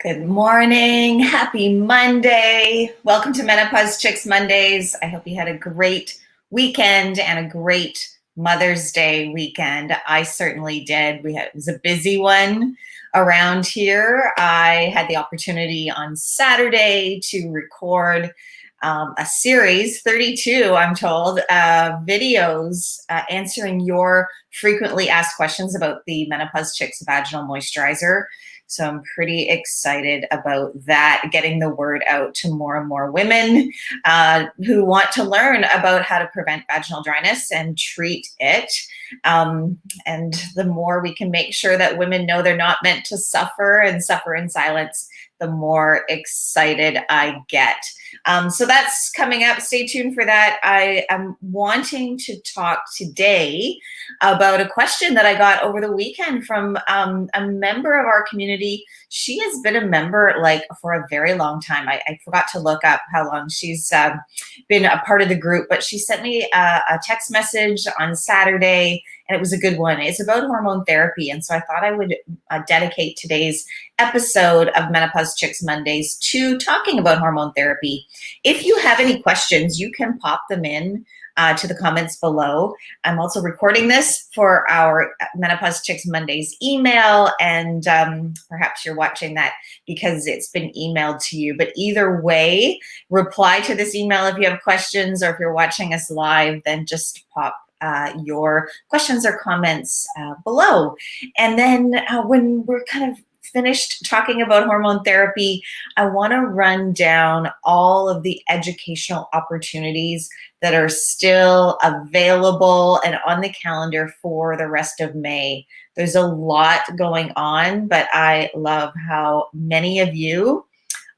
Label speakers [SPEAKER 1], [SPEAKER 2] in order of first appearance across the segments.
[SPEAKER 1] Good morning. Happy Monday. Welcome to Menopause Chicks Mondays. I hope you had a great weekend and a great Mother's Day weekend. I certainly did. It was a busy one around here. I had the opportunity on Saturday to record a series, 32, I'm told, videos answering your frequently asked questions about the Menopause Chicks Vaginal Moisturizer. So I'm pretty excited about that, getting the word out to more and more women who want to learn about how to prevent vaginal dryness and treat it. And the more we can make sure that women know they're not meant to suffer and suffer in silence, the more excited I get. So that's coming up. Stay tuned for that. I am wanting to talk today about a question that I got over the weekend from a member of our community. She has been a member for a very long time. I forgot to look up how long she's been a part of the group, but she sent me a text message on Saturday, and it was a good one. It's about hormone therapy, and so I thought I would dedicate today's episode of Menopause Chicks Mondays to talking about hormone therapy. If you have any questions, you can pop them in to the comments below. I'm also recording this for our Menopause Chicks Mondays email, and perhaps you're watching that because it's been emailed to you. But either way, reply to this email if you have questions, or if you're watching us live, then just pop your questions or comments below. And then when we're kind of finished talking about hormone therapy, I want to run down all of the educational opportunities that are still available and on the calendar for the rest of May. There's a lot going on, but I love how many of you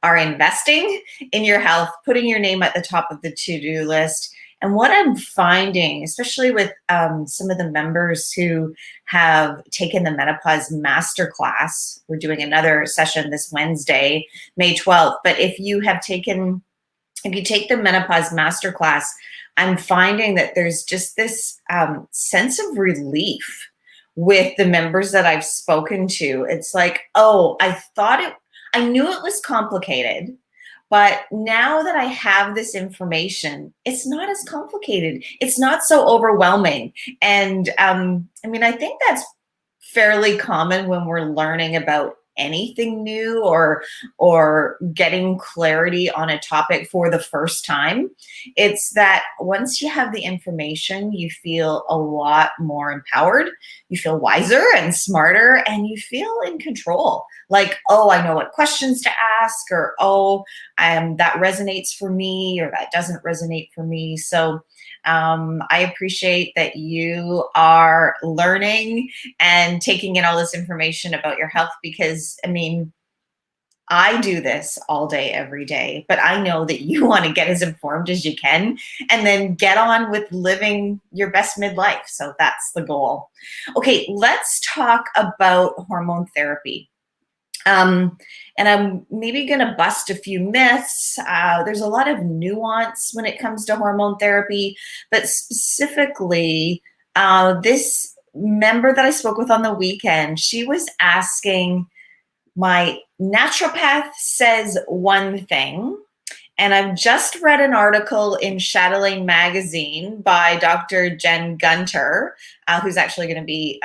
[SPEAKER 1] are investing in your health, putting your name at the top of the to-do list. And what I'm finding, especially with some of the members who have taken the Menopause Masterclass, we're doing another session this Wednesday, May 12th. But if you take the Menopause Masterclass, I'm finding that there's just this sense of relief with the members that I've spoken to. It's like, oh, I knew it was complicated, but now that I have this information, it's not as complicated. It's not so overwhelming. And I think that's fairly common when we're learning about anything new or getting clarity on a topic for the first time. It's that once you have the information, you feel a lot more empowered, you feel wiser and smarter, and you feel in control. Like, oh, I know what questions to ask, or oh, that resonates for me, or that doesn't resonate for me. So I appreciate that you are learning and taking in all this information about your health, because I do this all day, every day, but I know that you want to get as informed as you can and then get on with living your best midlife. So that's the goal. Okay, let's talk about hormone therapy. And I'm maybe going to bust a few myths. There's a lot of nuance when it comes to hormone therapy, but specifically, this member that I spoke with on the weekend, she was asking, my naturopath says one thing, and I've just read an article in Chatelaine magazine by Dr. Gunter, who's actually going to be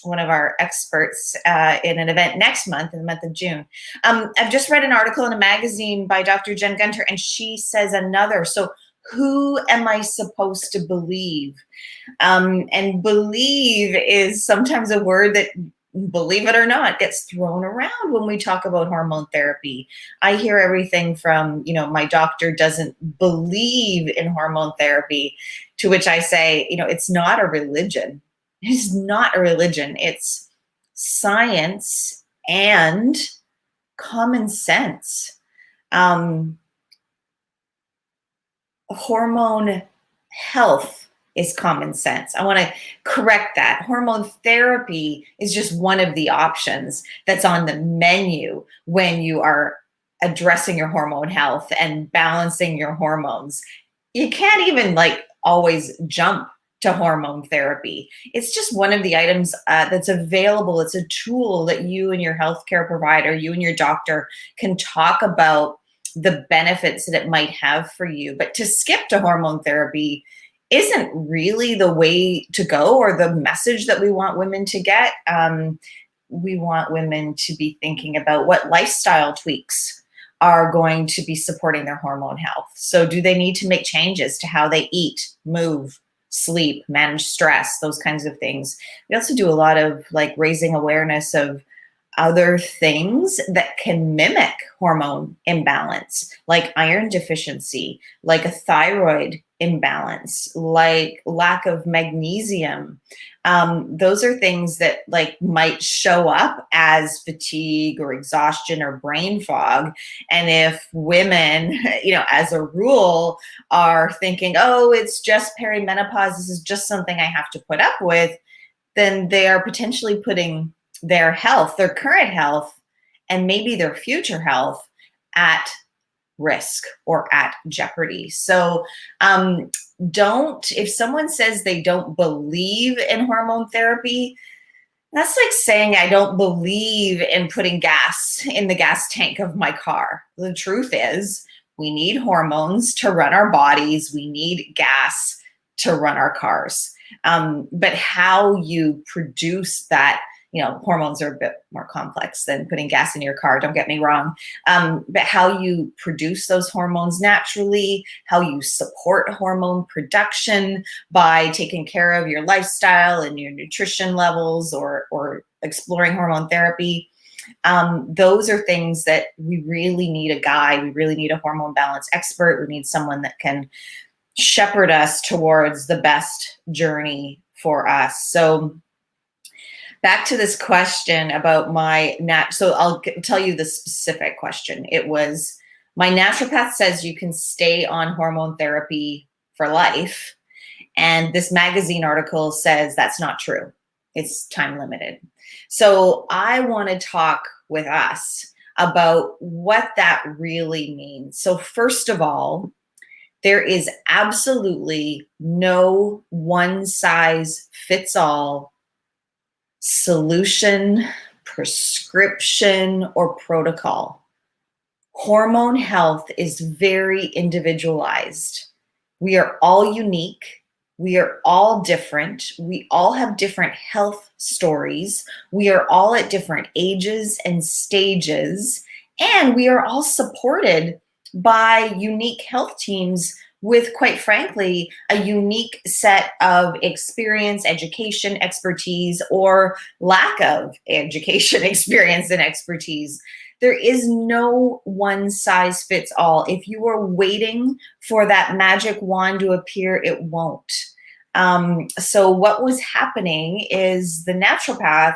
[SPEAKER 1] one of our experts in an event next month, in the month of June. I've just read an article in a magazine by Dr. Gunter, and she says another. So who am I supposed to believe? And believe is sometimes a word that, believe it or not, gets thrown around when we talk about hormone therapy. I hear everything from, my doctor doesn't believe in hormone therapy, to which I say, it's not a religion. It's not a religion. It's science and common sense. Hormone health is common sense. I want to correct that. Hormone therapy is just one of the options that's on the menu when you are addressing your hormone health and balancing your hormones. You can't even always jump to hormone therapy. It's just one of the items that's available. It's a tool that you and your healthcare provider, you and your doctor can talk about the benefits that it might have for you. But to skip to hormone therapy isn't really the way to go or the message that we want women to get. We want women to be thinking about what lifestyle tweaks are going to be supporting their hormone health. So do they need to make changes to how they eat, move, sleep, manage stress, those kinds of things? We also do a lot of like raising awareness of other things that can mimic hormone imbalance, like iron deficiency, like a thyroid imbalance, like lack of magnesium. Those are things that like might show up as fatigue or exhaustion or brain fog. And if women, as a rule are thinking, oh, it's just perimenopause, this is just something I have to put up with, then they are potentially putting their health, their current health, and maybe their future health at risk or at jeopardy. So if someone says they don't believe in hormone therapy, that's like saying I don't believe in putting gas in the gas tank of my car. The truth is we need hormones to run our bodies. We need gas to run our cars. But how you produce that, hormones are a bit more complex than putting gas in your car, don't get me wrong. But how you produce those hormones naturally, how you support hormone production by taking care of your lifestyle and your nutrition levels or exploring hormone therapy. Those are things that we really need a guide. We really need a hormone balance expert. We need someone that can shepherd us towards the best journey for us. So back to this question about so I'll tell you the specific question. It was, my naturopath says you can stay on hormone therapy for life. And this magazine article says that's not true. It's time limited. So I want to talk with us about what that really means. So first of all, there is absolutely no one size fits all solution, prescription, or protocol. Hormone health is very individualized. We are all unique. We are all different. We all have different health stories. We are all at different ages and stages, and we are all supported by unique health teams with, quite frankly, a unique set of experience, education, expertise, or lack of education, experience, and expertise. There is no one size fits all. If you are waiting for that magic wand to appear, it won't. So what was happening is the naturopath,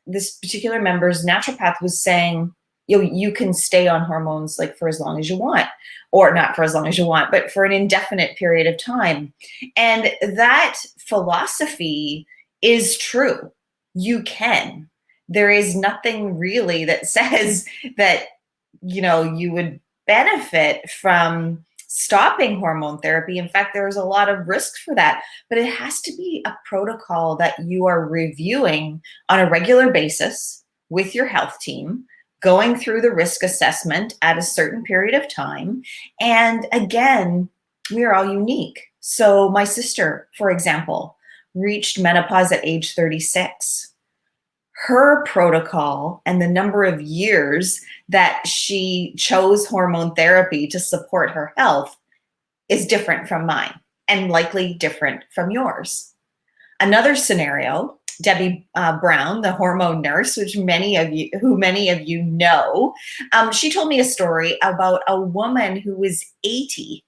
[SPEAKER 1] this particular member's naturopath was saying, you can stay on hormones like for as long as you want, or not for as long as you want, but for an indefinite period of time. And that philosophy is true. You can. There is nothing really that says that, you would benefit from stopping hormone therapy. In fact, there's a lot of risk for that, but it has to be a protocol that you are reviewing on a regular basis with your health team, going through the risk assessment at a certain period of time. And again, we are all unique. So my sister, for example, reached menopause at age 36. Her protocol and the number of years that she chose hormone therapy to support her health is different from mine and likely different from yours. Another scenario, Debbie Brown, the hormone nurse, who many of you know, she told me a story about a woman who was 80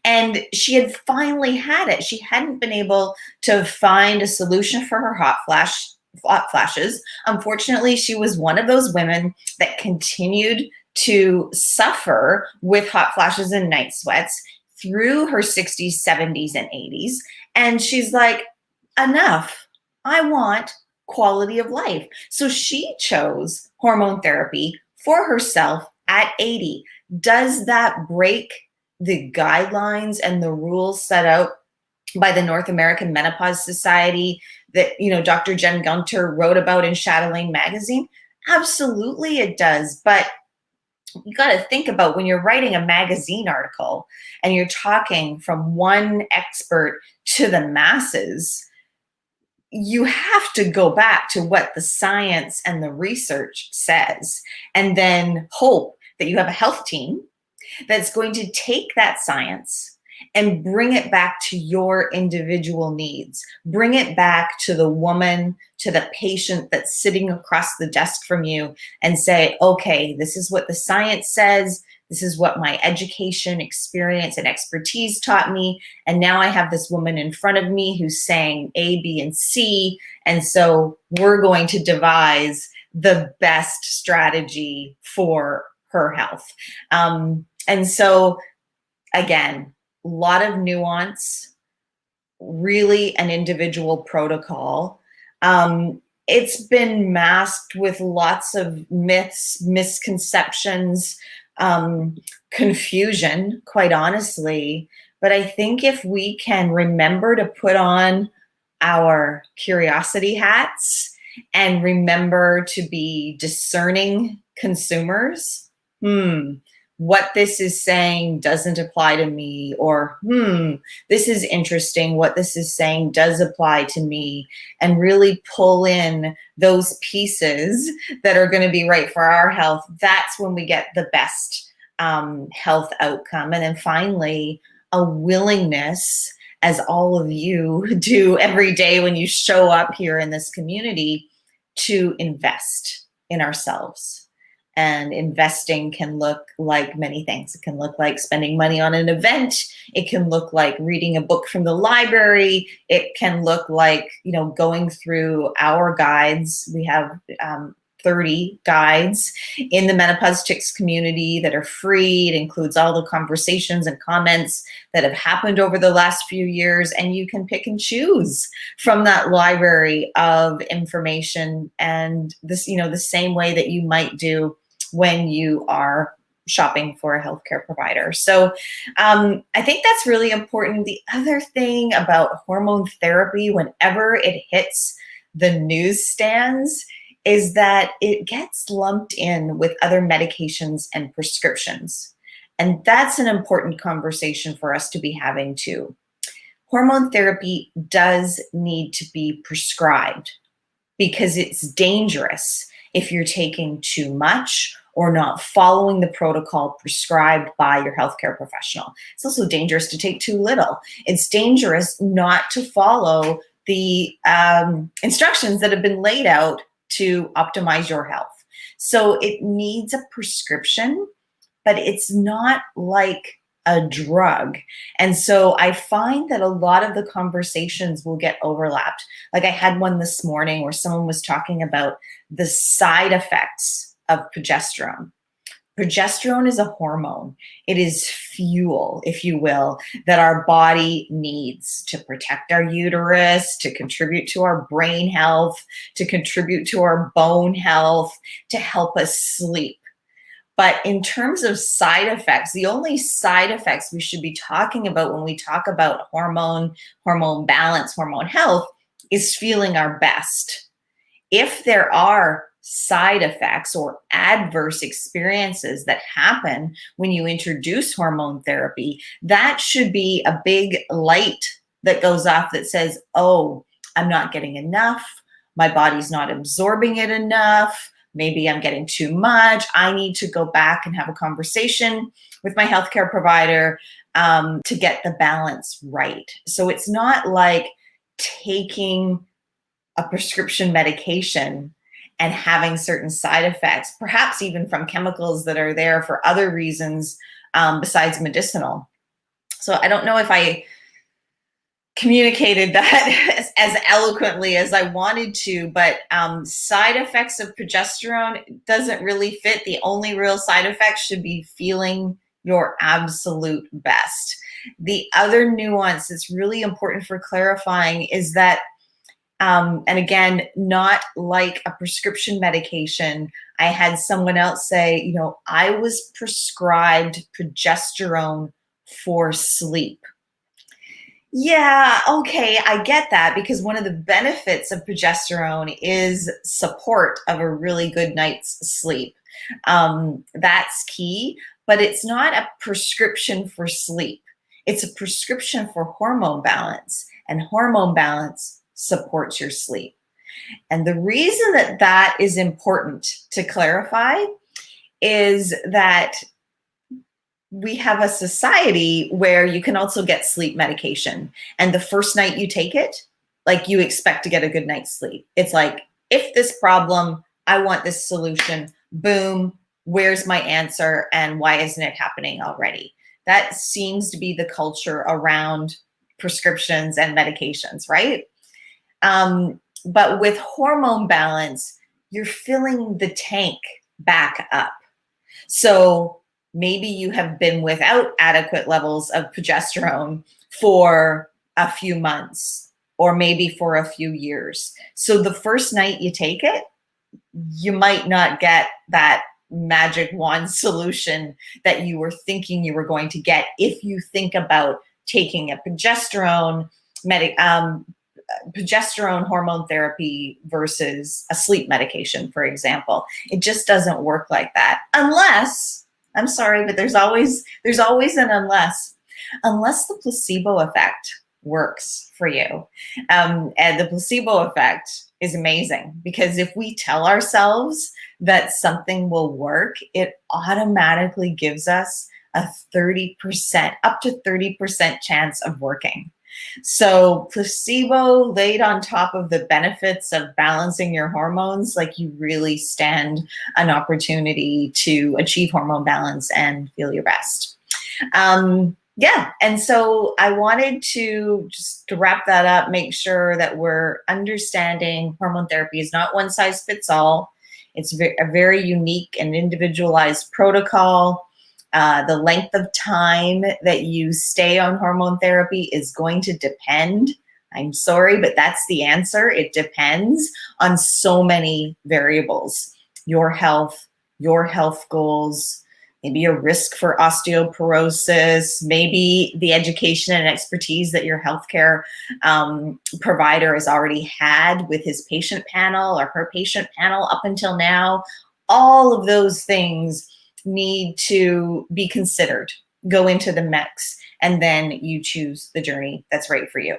[SPEAKER 1] and she had finally had it. She hadn't been able to find a solution for her hot flashes. Unfortunately, she was one of those women that continued to suffer with hot flashes and night sweats through her 60s, 70s, and 80s. And she's like, enough. I want quality of life. So she chose hormone therapy for herself at 80. Does that break the guidelines and the rules set out by the North American Menopause Society that, Dr. Jen Gunter wrote about in Chatelaine magazine? Absolutely it does. But you got to think about when you're writing a magazine article and you're talking from one expert to the masses, you have to go back to what the science and the research says, and then hope that you have a health team that's going to take that science and bring it back to your individual needs. Bring it back to the woman, to the patient that's sitting across the desk from you, and say, okay, this is what the science says. This is what my education, experience, and expertise taught me. And now I have this woman in front of me who's saying A, B, and C. And so we're going to devise the best strategy for her health. And so, again, a lot of nuance, really an individual protocol. It's been masked with lots of myths, misconceptions, confusion, quite honestly. But I think if we can remember to put on our curiosity hats and remember to be discerning consumers, what this is saying doesn't apply to me, or this is interesting, what this is saying does apply to me, and really pull in those pieces that are going to be right for our health, that's when we get the best health outcome. And then finally, a willingness, as all of you do every day when you show up here in this community, to invest in ourselves. And investing can look like many things. It can look like spending money on an event. It can look like reading a book from the library. It can look like, going through our guides. We have 30 guides in the Menopause Chicks community that are free. It includes all the conversations and comments that have happened over the last few years, and you can pick and choose from that library of information. And this, the same way that you might do when you are shopping for a healthcare provider. So I think that's really important. The other thing about hormone therapy, whenever it hits the newsstands, is that it gets lumped in with other medications and prescriptions. And that's an important conversation for us to be having too. Hormone therapy does need to be prescribed because it's dangerous if you're taking too much or not following the protocol prescribed by your healthcare professional. It's also dangerous to take too little. It's dangerous not to follow the instructions that have been laid out to optimize your health. So it needs a prescription, but it's not like a drug. And so I find that a lot of the conversations will get overlapped. Like I had one this morning where someone was talking about the side effects of progesterone. Progesterone is a hormone. It is fuel, if you will, that our body needs to protect our uterus, to contribute to our brain health, to contribute to our bone health, to help us sleep. But in terms of side effects, the only side effects we should be talking about when we talk about hormone balance, hormone health, is feeling our best. If there are side effects or adverse experiences that happen when you introduce hormone therapy, that should be a big light that goes off that says, oh, I'm not getting enough. My body's not absorbing it enough. Maybe I'm getting too much. I need to go back and have a conversation with my healthcare provider to get the balance right. So it's not like taking a prescription medication and having certain side effects, perhaps even from chemicals that are there for other reasons besides medicinal. So I don't know if I communicated that as eloquently as I wanted to, but side effects of progesterone doesn't really fit. The only real side effect should be feeling your absolute best. The other nuance that's really important for clarifying is that, and again, not like a prescription medication. I had someone else say, I was prescribed progesterone for sleep. Yeah, okay, I get that because one of the benefits of progesterone is support of a really good night's sleep. That's key, but it's not a prescription for sleep. It's a prescription for hormone balance, and hormone balance supports your sleep. And the reason that that is important to clarify is that we have a society where you can also get sleep medication. And the first night you take it, like you expect to get a good night's sleep. It's like, if this problem, I want this solution, boom, where's my answer? And why isn't it happening already? That seems to be the culture around prescriptions and medications, right? But with hormone balance, you're filling the tank back up. So maybe you have been without adequate levels of progesterone for a few months or maybe for a few years. So the first night you take it, you might not get that magic wand solution that you were thinking you were going to get if you think about taking a progesterone hormone therapy versus a sleep medication, for example. It just doesn't work like that. Unless, I'm sorry, but there's always an unless the placebo effect works for you. And the placebo effect is amazing because if we tell ourselves that something will work, it automatically gives us a 30%, up to 30% chance of working. So placebo laid on top of the benefits of balancing your hormones, like you really stand an opportunity to achieve hormone balance and feel your best. Yeah, and so I wanted to just to wrap that up, make sure that we're understanding hormone therapy is not one size fits all. It's a very unique and individualized protocol. The length of time that you stay on hormone therapy is going to depend. I'm sorry, but that's the answer. It depends on so many variables. Your health goals, maybe a risk for osteoporosis, maybe the education and expertise that your healthcare provider has already had with his patient panel or her patient panel up until now. All of those things need to be considered, go into the mix, and then you choose the journey that's right for you.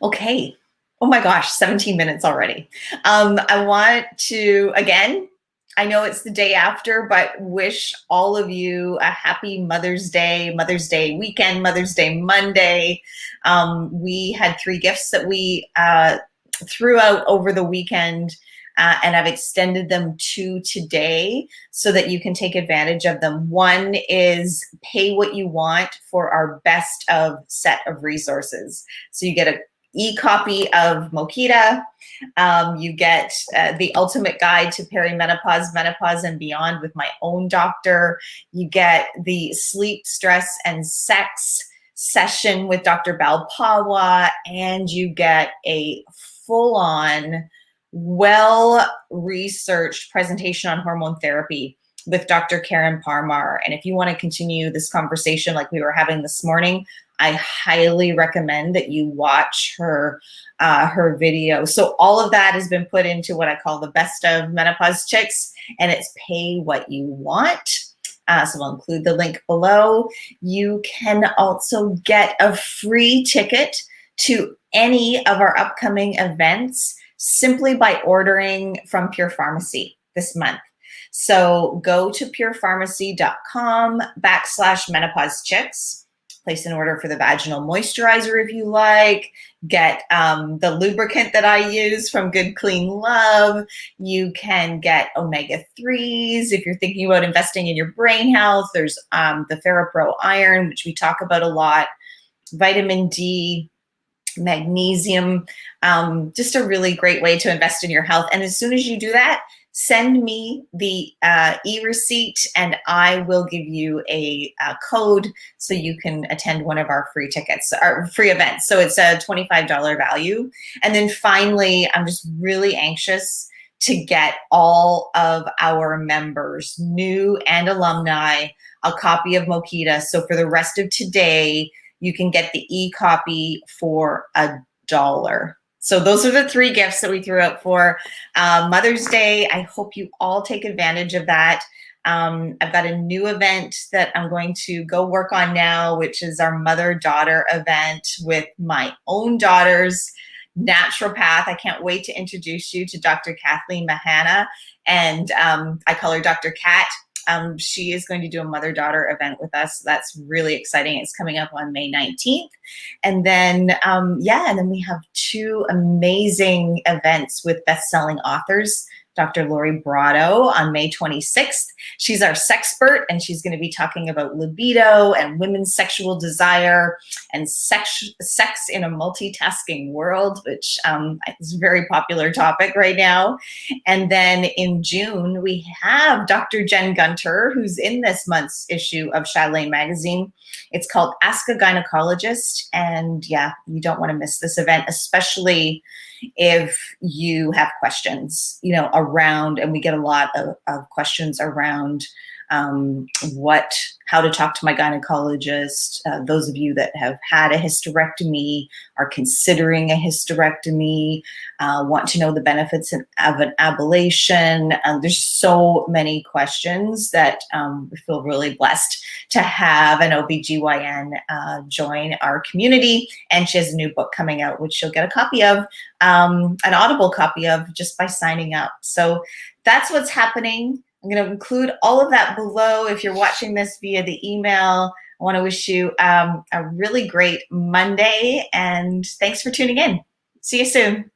[SPEAKER 1] Okay. Oh my gosh, 17 minutes already. I want to, again, I know it's the day after, but wish all of you a happy Mother's Day weekend, Mother's Day Monday. We had 3 gifts that we threw out over the weekend. And I've extended them to today so that you can take advantage of them. One is pay what you want for our best of set of resources. So you get an e-copy of Mokita. You get the ultimate guide to perimenopause, menopause, and beyond with my own doctor. You get the sleep, stress, and sex session with Dr. Balpawa, and you get a full-on well-researched presentation on hormone therapy with Dr. Karen Parmar. And if you want to continue this conversation like we were having this morning, I highly recommend that you watch her video. So all of that has been put into what I call the best of menopause chicks, and it's pay what you want. So I'll include the link below. You can also get a free ticket to any of our upcoming events simply by ordering from Pure Pharmacy this month. So go to purepharmacy.com/menopause-chicks. Place an order for the vaginal moisturizer if you like. Get the lubricant that I use from Good Clean Love. You can get omega-3s if you're thinking about investing in your brain health. There's the FerroPro Iron, which we talk about a lot. Vitamin D, magnesium, just a really great way to invest in your health. And as soon as you do that, send me the e-receipt and I will give you a code so you can attend one of our free tickets, our free events. So it's a $25 value. And then finally, I'm just really anxious to get all of our members, new and alumni, a copy of Mokita. So for the rest of today, you can get the e-copy for $1. So those are the 3 gifts that we threw out for Mother's Day. I hope you all take advantage of that. I've got a new event that I'm going to go work on now, which is our mother-daughter event with my own daughter's naturopath. I can't wait to introduce you to Dr. Kathleen Mahana, and I call her Dr. Kat. She is going to do a mother-daughter event with us. So that's really exciting. It's coming up on May 19th. And then, and then we have 2 amazing events with best-selling authors. Dr. Lori Brotto on May 26th. She's our sexpert, and she's going to be talking about libido and women's sexual desire and sex in a multitasking world, which is a very popular topic right now. And then in June, we have Dr. Jen Gunter, who's in this month's issue of Chatelaine magazine. It's called Ask a Gynecologist. And yeah, you don't want to miss this event, especially if you have questions, around, and we get a lot of questions around how to talk to my gynecologist. Those of you that have had a hysterectomy, are considering a hysterectomy, want to know the benefits of an ablation. There's so many questions that we feel really blessed to have an OBGYN join our community. And she has a new book coming out, which you'll get a copy of, an Audible copy of, just by signing up. So that's what's happening. I'm going to include all of that below if you're watching this via the email. I want to wish you a really great Monday, and thanks for tuning in. See you soon.